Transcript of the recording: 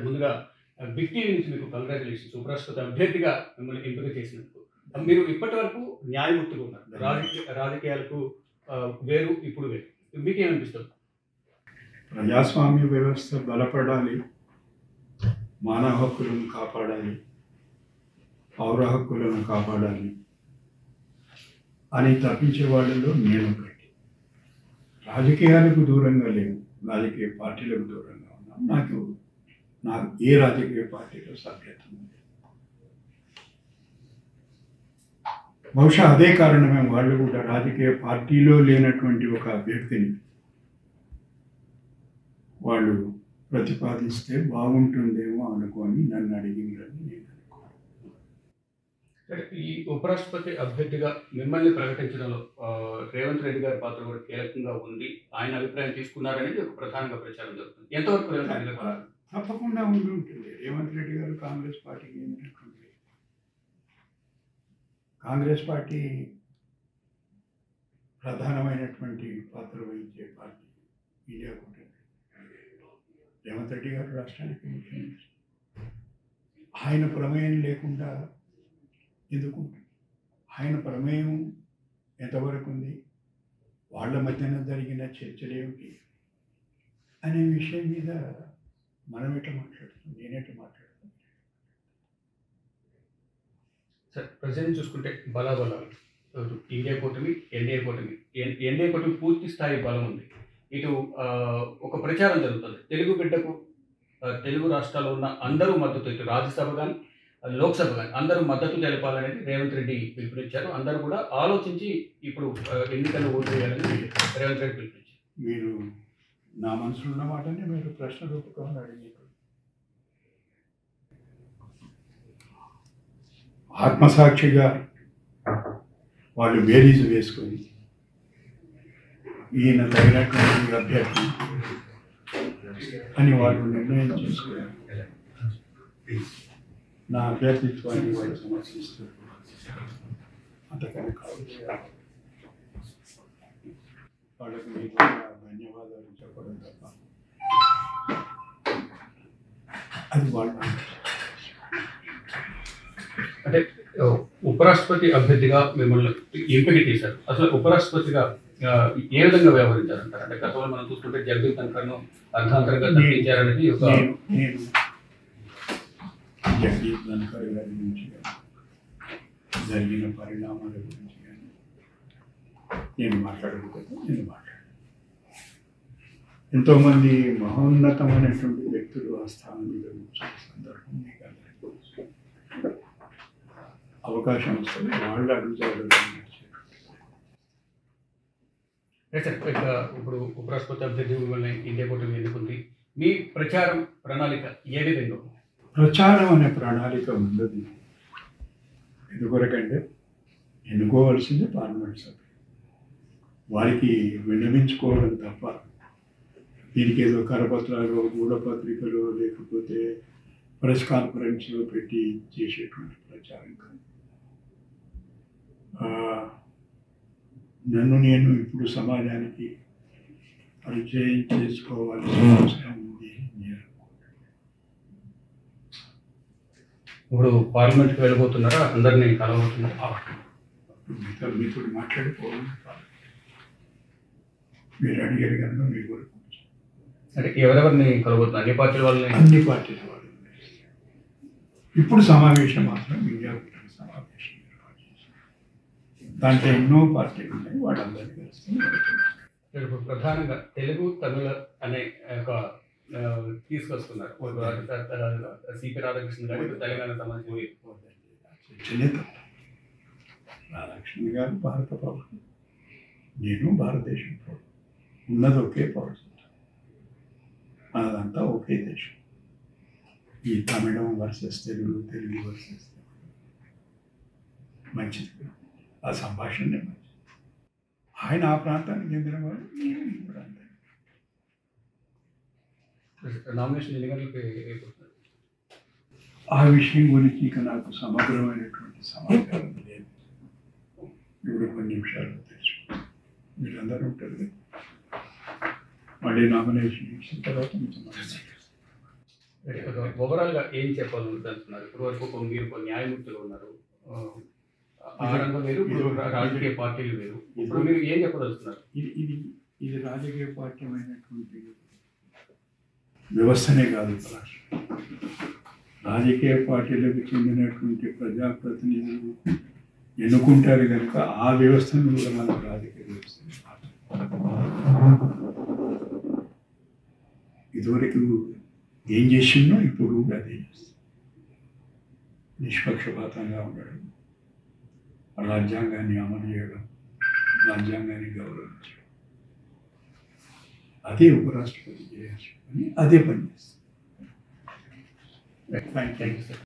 ముందుగా big TV నుంచి మీకు కంగ్రాచులేషన్స్. ఉపరాష్ట్రపతి అభ్యర్థిగా మిమ్మల్ని ఎంపిక చేసినందుకు. మీరు ఇప్పటివరకు న్యాయమూర్తిగా ఉన్నారు. రాజకీయాలకు వేరు, ఇప్పుడు వేరు. మీకేమనిపిస్తుంది? ప్రజాస్వామ్య వ్యవస్థ బలపడాలి, మానవ హక్కులను కాపాడాలి, పౌర హక్కులను కాపాడాలి అని తప్పించే వాళ్ళలో నేను ఒకటి. రాజకీయాలకు దూరంగా లేవు, రాజకీయ పార్టీలకు దూరంగా ఉన్నాం. నాకు ఏ రాజకీయ పార్టీలో సభ్యత్వం ఉంది. బహుశా అదే కారణమే వాళ్ళు కూడా రాజకీయ పార్టీలో లేనటువంటి ఒక అభ్యర్థిని వాళ్ళు ప్రతిపాదిస్తే బాగుంటుందేమో అనుకొని నన్ను అడిగిందని నేను అనుకోను. ఈ ఉపరాష్ట్రపతి అభ్యర్థిగా మిమ్మల్ని ప్రకటించడంలో రేవంత్ రెడ్డి గారి పాత్ర కూడా కీలకంగా ఉంది. ఆయన అభిప్రాయం తీసుకున్నారనేది ఒక ప్రధానంగా ప్రచారం జరుగుతుంది. ఎంతవరకు రేవంత్ రెడ్డి గారు? తప్పకుండా ఉండి ఉంటుంది. రేవంత్ రెడ్డి గారు కాంగ్రెస్ పార్టీకి ఏమిటంటుంది, కాంగ్రెస్ పార్టీ ప్రధానమైనటువంటి పాత్ర వహించే పార్టీ ఇండియా కూటమి. రేవంత్ రెడ్డి గారు రాష్ట్రానికి ముఖ్యమంత్రి. ఆయన ప్రమేయం లేకుండా ఎందుకు ఉంటుంది? ఆయన ప్రమేయం ఎంతవరకు ఉంది, వాళ్ళ మధ్యన జరిగిన చర్చలేమిటి అనే విషయం మీద మనం ఎట్లా మాట్లాడుతాం, నేనెట్లా మాట్లాడతాను. సార్, ప్రజెంట్ చూసుకుంటే బలాబలాలు ఇండియా కూటమి, ఎన్డీఏ కూటమి. ఎన్డీఏ కూటమి పూర్తి స్థాయి బలం ఉంది. ఇటు ఒక ప్రచారం జరుగుతుంది, తెలుగు బిడ్డకు తెలుగు రాష్ట్రాల్లో ఉన్న అందరూ మద్దతు, ఇటు రాజ్యసభ కానీ లోక్సభ కానీ అందరూ మద్దతు తెలపాలనేది రేవంత్ రెడ్డి పిలుపునిచ్చారు. అందరూ కూడా ఆలోచించి ఇప్పుడు ఎన్నికలు ఓటు వేయాలని రేవంత్ రెడ్డి పిలుపునిచ్చారు. మీరు నా మనసులో ఉన్న మాటనే మీరు ప్రశ్న రూపకంగా అడిగారు. ఆత్మసాక్షిగా వాళ్ళు బేరీజు వేసుకొని ఈయన తగినటువంటి అభ్యర్థి అని వాళ్ళు నిర్ణయం చేసుకున్నారు. నా అభ్యర్థిత్వాన్ని వాళ్ళు సమర్థిస్తారు. అంతకని కావచ్చు. వాళ్ళకి మీకు ధన్యవాదాలు చెప్పడం తప్ప అది వాళ్ళు. అంటే ఉపరాష్ట్రపతి అభ్యర్థిగా మిమ్మల్ని ఎంపిక చేశారు. అసలు ఉపరాష్ట్రపతిగా ఏ విధంగా వ్యవహరించారంటారు? అంటే గతంలో మనం చూసుకుంటే జగదీప్ ధన్కర్ను అర్ధాంతరంగా తప్పించారనేది ఒక నేను జగదీప్ ధన్కర్ గారి గురించి జరిగిన పరిణామాల గురించి కానీ నేను మాట్లాడకపోతే నేను మాట్లాడాను. ఎంతోమంది మహోన్నతమైనటువంటి వ్యక్తులు ఆ స్థానం మీద కూర్చున్న సందర్భం మీకు అందరికీ తెలుసు. అవకాశం వస్తుంది, వాళ్ళు అడుగుతారు. ఇప్పుడు ఉపరాష్ట్రపతి అభ్యర్థి మిమ్మల్ని ఇండియా కూటమి ఎన్నుకుంది. మీ ప్రచారం ప్రణాళిక ఏ విధంగా? ప్రచారం అనే ప్రణాళిక ఉండదు. ఎందుకొరకంటే ఎన్నుకోవాల్సింది పార్లమెంట్ సభ్యులు, వారికి విన్నవించుకోవడం తప్ప దీనికి ఏదో కరపత్రాలు, గూఢపత్రికలు లేకపోతే ప్రెస్ కాన్ఫరెన్స్లో పెట్టి చేసేటువంటి ప్రచారం కాదు. నన్ను నేను ఇప్పుడు సమాజానికి పరిచయం చేసుకోవాల్సిన అవసరం ఉంది. ఇప్పుడు పార్లమెంట్కి వెళ్ళబోతున్నారా? అందరినీ కలవబోతున్నారా? మీతో మాట్లాడిపోవాలి. మీరు అడిగారు కనుక మీ కొరకు. అంటే ఎవరెవరిని కలవబోతున్నారు? అన్ని పార్టీల వాళ్ళని? అన్ని పార్టీల వాళ్ళు. ఇప్పుడు సమావేశం మాత్రం ఇండియా కూటమి సమావేశం. దాంట్లో ఎన్నో పార్టీలు ఉన్నాయి, వాళ్ళందరినీ కలుస్తాం. ఇప్పుడు ప్రధానంగా తెలుగు, తమిళ అనే ఒక తీసుకొస్తున్నారు. సిపి రాధాకృష్ణ గారు తెలంగాణ సంబంధించి రాధాకృష్ణ గారు భారత పౌరుడు, నేను భారతదేశం పౌరుడు. ఉన్నది ఒకే పౌరుడు, అదంతా ఒకే దేశం. ఈ తమిళం వర్సెస్ తెలుగు, తెలుగు వర్సెస్ మంచిది, ఆ సంభాషణనే మంచిది. ఆయన ఆ ప్రాంతానికి చెందిన వాడు, నేను ఈ ప్రాంతానికి. నామినేషన్ ఎన్ని గంటలకి? ఆ విషయం గురించి ఇక నాకు సమగ్రమైనటువంటి సమాచారం లేదు. ఇప్పుడు కొన్ని నిమిషాలు తెలుసు. మీరందరూ ఉంటారు, మళ్ళీ నామినేషన్ ఇచ్చిన తర్వాత కొంచెం ఓవరాల్గా ఏం చెప్పాలనుకుంటున్నారు? ఇప్పుడు వరకు మీరు కొన్ని న్యాయమూర్తులు ఉన్నారు, ఆ రంగం వేరు, ఇప్పుడు రాజకీయ పార్టీలు వేరు, ఇప్పుడు మీరు ఏం చెప్పదలుచున్నారు? ఇది రాజకీయ పార్టీమైనటువంటి వ్యవస్థనే కాదు రాష్ట్రం. రాజకీయ పార్టీలకు చెందినటువంటి ప్రజాప్రతినిధులు ఎన్నుకుంటారు కనుక ఆ వ్యవస్థను కూడా మనకు రాజకీయ వ్యవస్థ. ఇదివరకు ఏం చేసిందో ఇప్పుడు అదే చేస్తుంది. నిష్పక్షపాతంగా ఉండడం, రాజ్యాంగాన్ని అమలు చేయడం, రాజ్యాంగాన్ని గౌరవించడం, అదే ఉపరాష్ట్రపతి చేయాల్సి అని అదే పని చేస్తుంది. Thank you sir.